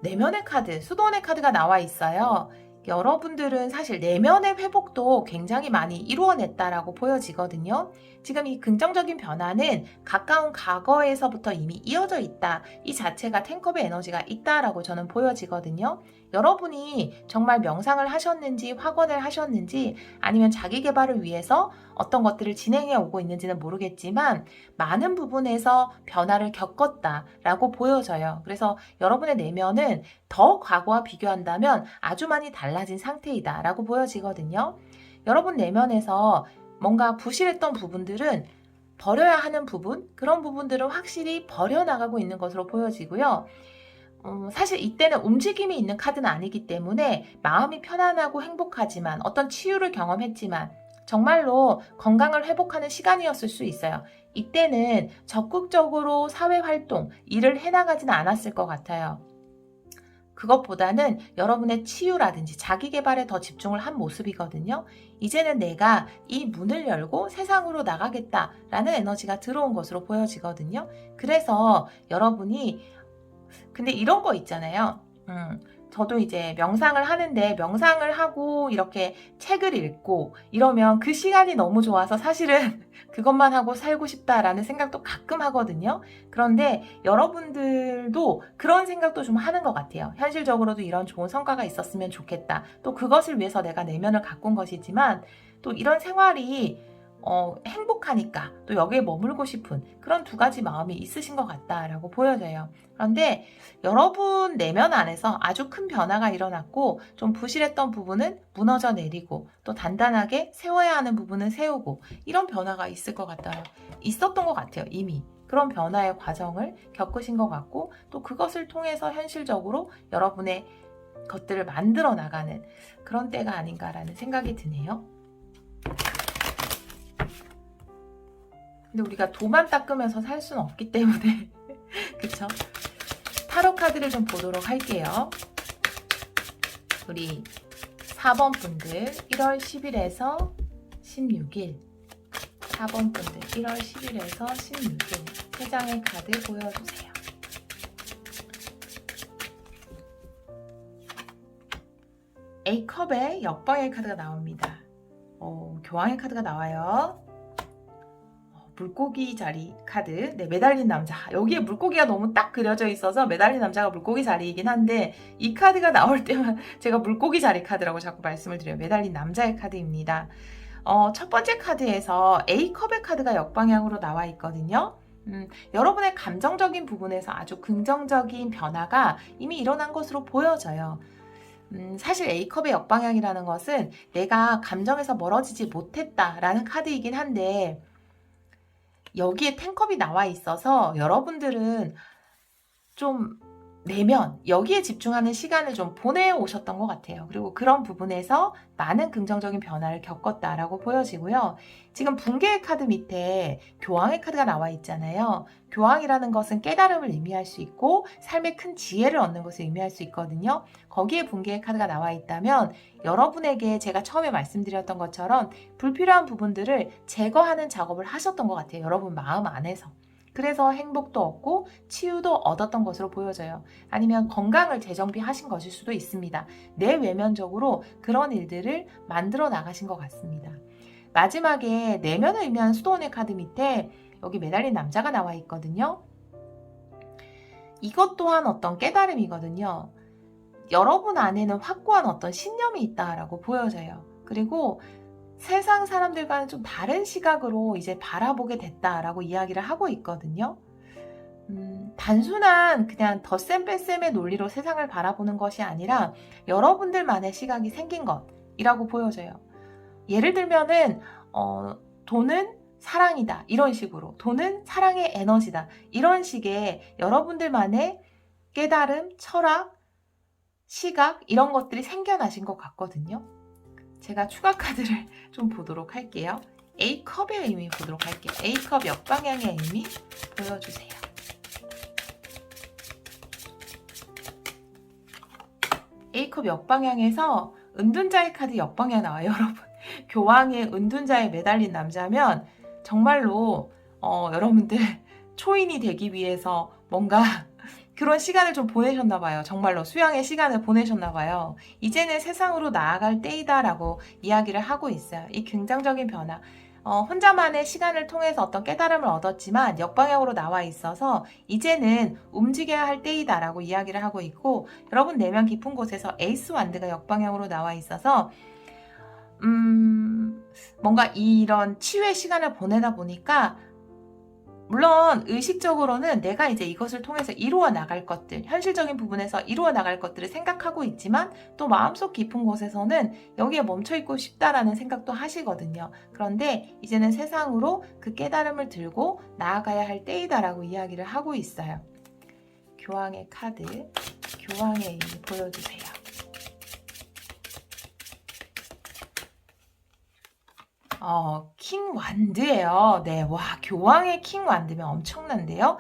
내면의 카드, 수도원의 카드가 나와 있어요. 여러분들은 사실 내면의 회복도 굉장히 많이 이루어냈다라고 보여지거든요. 지금 이 긍정적인 변화는 가까운 과거에서부터 이미 이어져 있다. 이 자체가 10컵의 에너지가 있다라고 저는 보여지거든요. 여러분이 정말 명상을 하셨는지 확언을 하셨는지 아니면 자기 개발을 위해서 어떤 것들을 진행해 오고 있는지는 모르겠지만 많은 부분에서 변화를 겪었다라고 보여져요. 그래서 여러분의 내면은 더 과거와 비교한다면 아주 많이 달라진 상태이다 라고 보여지거든요. 여러분 내면에서 뭔가 부실했던 부분들은 버려야 하는 부분, 그런 부분들은 확실히 버려나가고 있는 것으로 보여지고요. 사실 이때는 움직임이 있는 카드는 아니기 때문에 마음이 편안하고 행복하지만 어떤 치유를 경험했지만 정말로 건강을 회복하는 시간이었을 수 있어요. 이때는 적극적으로 사회활동, 일을 해나가지는 않았을 것 같아요. 그것보다는 여러분의 치유라든지 자기 개발에 더 집중을 한 모습이거든요. 이제는 내가 이 문을 열고 세상으로 나가겠다라는 에너지가 들어온 것으로 보여지거든요. 그래서 여러분이 근데 이런 거 있잖아요. 저도 이제 명상을 하는데 명상을 하고 이렇게 책을 읽고 이러면 그 시간이 너무 좋아서 사실은 그것만 하고 살고 싶다라는 생각도 가끔 하거든요. 그런데 여러분들도 그런 생각도 좀 하는 것 같아요. 현실적으로도 이런 좋은 성과가 있었으면 좋겠다. 또 그것을 위해서 내가 내면을 가꾼 것이지만 또 이런 생활이 행복하니까 또 여기에 머물고 싶은 그런 두 가지 마음이 있으신 것 같다라고 보여져요. 그런데 여러분 내면 안에서 아주 큰 변화가 일어났고 좀 부실했던 부분은 무너져 내리고 또 단단하게 세워야 하는 부분은 세우고 이런 변화가 있을 것 같아요. 있었던 것 같아요. 이미. 그런 변화의 과정을 겪으신 것 같고 또 그것을 통해서 현실적으로 여러분의 것들을 만들어 나가는 그런 때가 아닌가라는 생각이 드네요. 근데 우리가 도만 닦으면서 살 수는 없기 때문에 그쵸? 타로 카드를 좀 보도록 할게요. 우리 4번 분들 1월 10일에서 16일 4번 분들 1월 10일에서 16일 3장의 카드 보여주세요. A컵에 역방향의 카드가 나옵니다. 교황의 카드가 나와요. 물고기 자리 카드. 네, 매달린 남자. 여기에 물고기가 너무 딱 그려져 있어서 매달린 남자가 물고기 자리이긴 한데 이 카드가 나올 때만 제가 물고기 자리 카드라고 자꾸 말씀을 드려요. 매달린 남자의 카드입니다. 첫 번째 카드에서 A컵의 카드가 역방향으로 나와 있거든요. 여러분의 감정적인 부분에서 아주 긍정적인 변화가 이미 일어난 것으로 보여져요. 사실 A컵의 역방향이라는 것은 내가 감정에서 멀어지지 못했다라는 카드이긴 한데 여기에 10컵이 나와 있어서 여러분들은 좀 내면 여기에 집중하는 시간을 좀 보내오셨던 것 같아요. 그리고 그런 부분에서 많은 긍정적인 변화를 겪었다라고 보여지고요. 지금 붕괴의 카드 밑에 교황의 카드가 나와 있잖아요. 교황이라는 것은 깨달음을 의미할 수 있고 삶의 큰 지혜를 얻는 것을 의미할 수 있거든요. 거기에 붕괴의 카드가 나와 있다면 여러분에게 제가 처음에 말씀드렸던 것처럼 불필요한 부분들을 제거하는 작업을 하셨던 것 같아요. 여러분 마음 안에서. 그래서 행복도 얻고 치유도 얻었던 것으로 보여져요. 아니면 건강을 재정비하신 것일 수도 있습니다. 내외면적으로 그런 일들을 만들어 나가신 것 같습니다. 마지막에 내면을 의미하는 수도원의 카드 밑에 여기 매달린 남자가 나와 있거든요. 이것 또한 어떤 깨달음이거든요. 여러분 안에는 확고한 어떤 신념이 있다라고 보여져요. 그리고 세상 사람들과는 좀 다른 시각으로 이제 바라보게 됐다라고 이야기를 하고 있거든요. 단순한 그냥 덧셈 뺄셈의 논리로 세상을 바라보는 것이 아니라 여러분들만의 시각이 생긴 것이라고 보여져요. 예를 들면은 돈은 사랑이다 이런 식으로, 돈은 사랑의 에너지다 이런 식의 여러분들만의 깨달음, 철학, 시각 이런 것들이 생겨나신 것 같거든요. 제가 추가 카드를 좀 보도록 할게요. A컵의 의미 보도록 할게요. A컵 역방향의 의미 보여주세요. A컵 역방향에서 은둔자의 카드 역방향 나와요, 여러분. 교황의 은둔자에 매달린 남자면 정말로 여러분들 초인이 되기 위해서 뭔가 그런 시간을 좀 보내셨나 봐요. 정말로 수양의 시간을 보내셨나 봐요. 이제는 세상으로 나아갈 때이다라고 이야기를 하고 있어요. 이 긍정적인 변화. 혼자만의 시간을 통해서 어떤 깨달음을 얻었지만 역방향으로 나와 있어서 이제는 움직여야 할 때이다라고 이야기를 하고 있고, 여러분 내면 깊은 곳에서 에이스 완드가 역방향으로 나와 있어서 뭔가 이런 치유의 시간을 보내다 보니까 물론 의식적으로는 내가 이제 이것을 통해서 이루어 나갈 것들, 현실적인 부분에서 이루어 나갈 것들을 생각하고 있지만 또 마음속 깊은 곳에서는 여기에 멈춰 있고 싶다라는 생각도 하시거든요. 그런데 이제는 세상으로 그 깨달음을 들고 나아가야 할 때이다라고 이야기를 하고 있어요. 교황의 카드, 교황의 의미 보여주세요. 킹 완드예요. 네, 와, 교황의 킹 완드면 엄청난데요.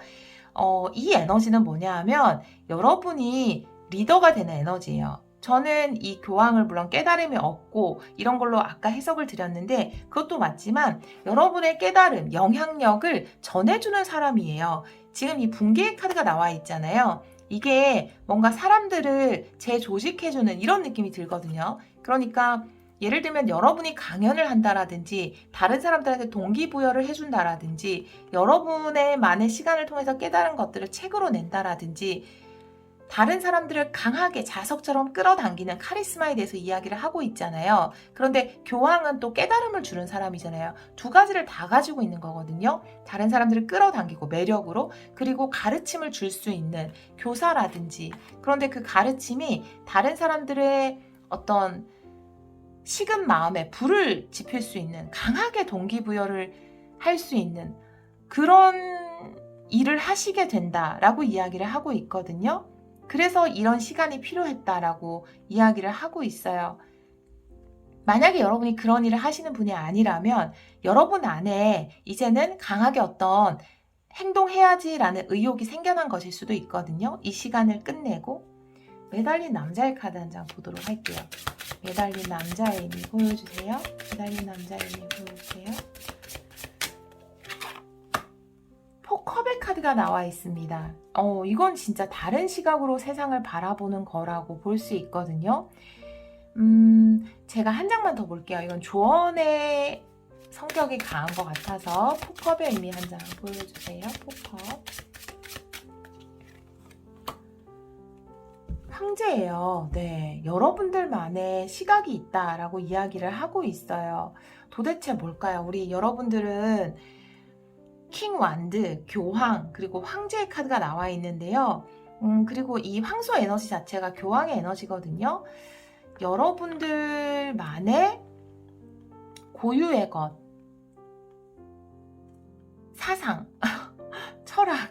이 에너지는 뭐냐 하면 여러분이 리더가 되는 에너지예요. 저는 이 교황을 물론 깨달음이 없고 이런 걸로 아까 해석을 드렸는데 그것도 맞지만 여러분의 깨달음, 영향력을 전해주는 사람이에요. 지금 이 붕괴의 카드가 나와 있잖아요. 이게 뭔가 사람들을 재조직해주는 이런 느낌이 들거든요. 그러니까 예를 들면 여러분이 강연을 한다라든지 다른 사람들한테 동기부여를 해준다라든지 여러분의 많은 시간을 통해서 깨달은 것들을 책으로 낸다라든지 다른 사람들을 강하게 자석처럼 끌어당기는 카리스마에 대해서 이야기를 하고 있잖아요. 그런데 교황은 또 깨달음을 주는 사람이잖아요. 두 가지를 다 가지고 있는 거거든요. 다른 사람들을 끌어당기고 매력으로, 그리고 가르침을 줄 수 있는 교사라든지, 그런데 그 가르침이 다른 사람들의 어떤 식은 마음에 불을 지필 수 있는, 강하게 동기부여를 할 수 있는 그런 일을 하시게 된다라고 이야기를 하고 있거든요. 그래서 이런 시간이 필요했다라고 이야기를 하고 있어요. 만약에 여러분이 그런 일을 하시는 분이 아니라면 여러분 안에 이제는 강하게 어떤 행동해야지라는 의욕이 생겨난 것일 수도 있거든요. 이 시간을 끝내고. 매달린 남자의 카드 한 장 보도록 할게요. 매달린 남자의 의미 보여주세요. 매달린 남자의 의미 보여주세요. 포컵의 카드가 나와 있습니다. 이건 진짜 다른 시각으로 세상을 바라보는 거라고 볼 수 있거든요. 제가 한 장만 더 볼게요. 이건 조언의 성격이 강한 것 같아서 포컵의 의미 한 장 보여주세요. 포컵. 황제예요. 네, 여러분들만의 시각이 있다라고 이야기를 하고 있어요. 도대체 뭘까요? 우리 여러분들은 킹 완드, 교황, 그리고 황제의 카드가 나와 있는데요. 그리고 이 황소 에너지 자체가 교황의 에너지거든요. 여러분들만의 고유의 것, 사상, 철학,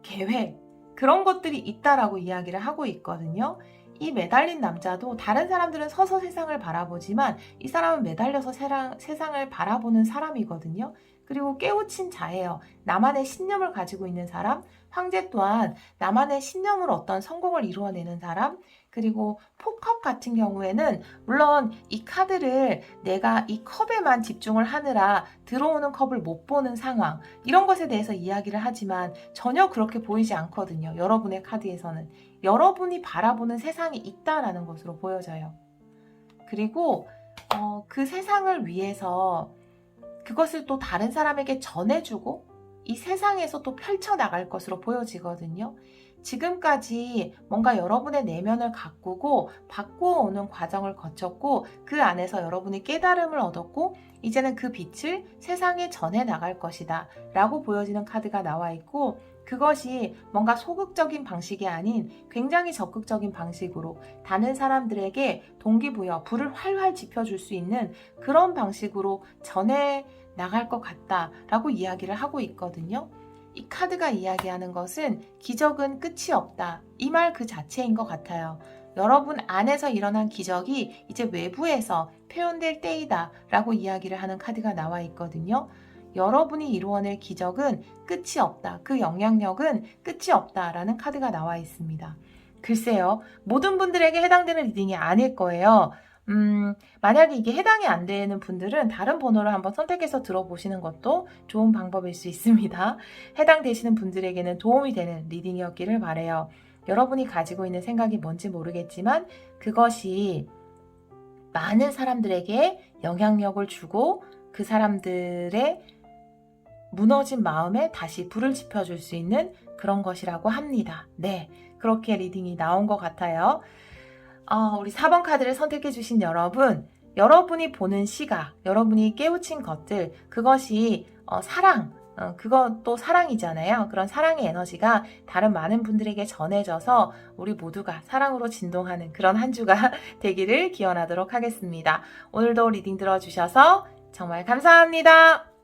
계획, 그런 것들이 있다라고 이야기를 하고 있거든요. 이 매달린 남자도 다른 사람들은 서서 세상을 바라보지만 이 사람은 매달려서 세상을 바라보는 사람이거든요. 그리고 깨우친 자예요. 나만의 신념을 가지고 있는 사람, 황제 또한 나만의 신념으로 어떤 성공을 이루어내는 사람, 그리고 포컵 같은 경우에는 물론 이 카드를 내가 이 컵에만 집중을 하느라 들어오는 컵을 못 보는 상황, 이런 것에 대해서 이야기를 하지만 전혀 그렇게 보이지 않거든요. 여러분의 카드에서는 여러분이 바라보는 세상이 있다라는 것으로 보여져요. 그리고 그 세상을 위해서 그것을 또 다른 사람에게 전해주고 이 세상에서 또 펼쳐나갈 것으로 보여지거든요. 지금까지 뭔가 여러분의 내면을 가꾸고 바꾸어오는 과정을 거쳤고 그 안에서 여러분이 깨달음을 얻었고 이제는 그 빛을 세상에 전해나갈 것이다 라고 보여지는 카드가 나와 있고 그것이 뭔가 소극적인 방식이 아닌 굉장히 적극적인 방식으로 다른 사람들에게 동기부여, 불을 활활 지펴줄 수 있는 그런 방식으로 전해 나갈 것 같다라고 이야기를 하고 있거든요. 이 카드가 이야기하는 것은 기적은 끝이 없다. 이 말 그 자체인 것 같아요. 여러분 안에서 일어난 기적이 이제 외부에서 표현될 때이다 라고 이야기를 하는 카드가 나와 있거든요. 여러분이 이루어낼 기적은 끝이 없다. 그 영향력은 끝이 없다라는 카드가 나와 있습니다. 글쎄요. 모든 분들에게 해당되는 리딩이 아닐 거예요. 만약에 이게 해당이 안 되는 분들은 다른 번호를 한번 선택해서 들어보시는 것도 좋은 방법일 수 있습니다. 해당되시는 분들에게는 도움이 되는 리딩이었기를 바라요. 여러분이 가지고 있는 생각이 뭔지 모르겠지만 그것이 많은 사람들에게 영향력을 주고 그 사람들의 무너진 마음에 다시 불을 지펴줄 수 있는 그런 것이라고 합니다. 네, 그렇게 리딩이 나온 것 같아요. 우리 4번 카드를 선택해 주신 여러분, 여러분이 보는 시각, 여러분이 깨우친 것들, 그것이 사랑, 그것도 사랑이잖아요. 그런 사랑의 에너지가 다른 많은 분들에게 전해져서 우리 모두가 사랑으로 진동하는 그런 한 주가 되기를 기원하도록 하겠습니다. 오늘도 리딩 들어주셔서 정말 감사합니다.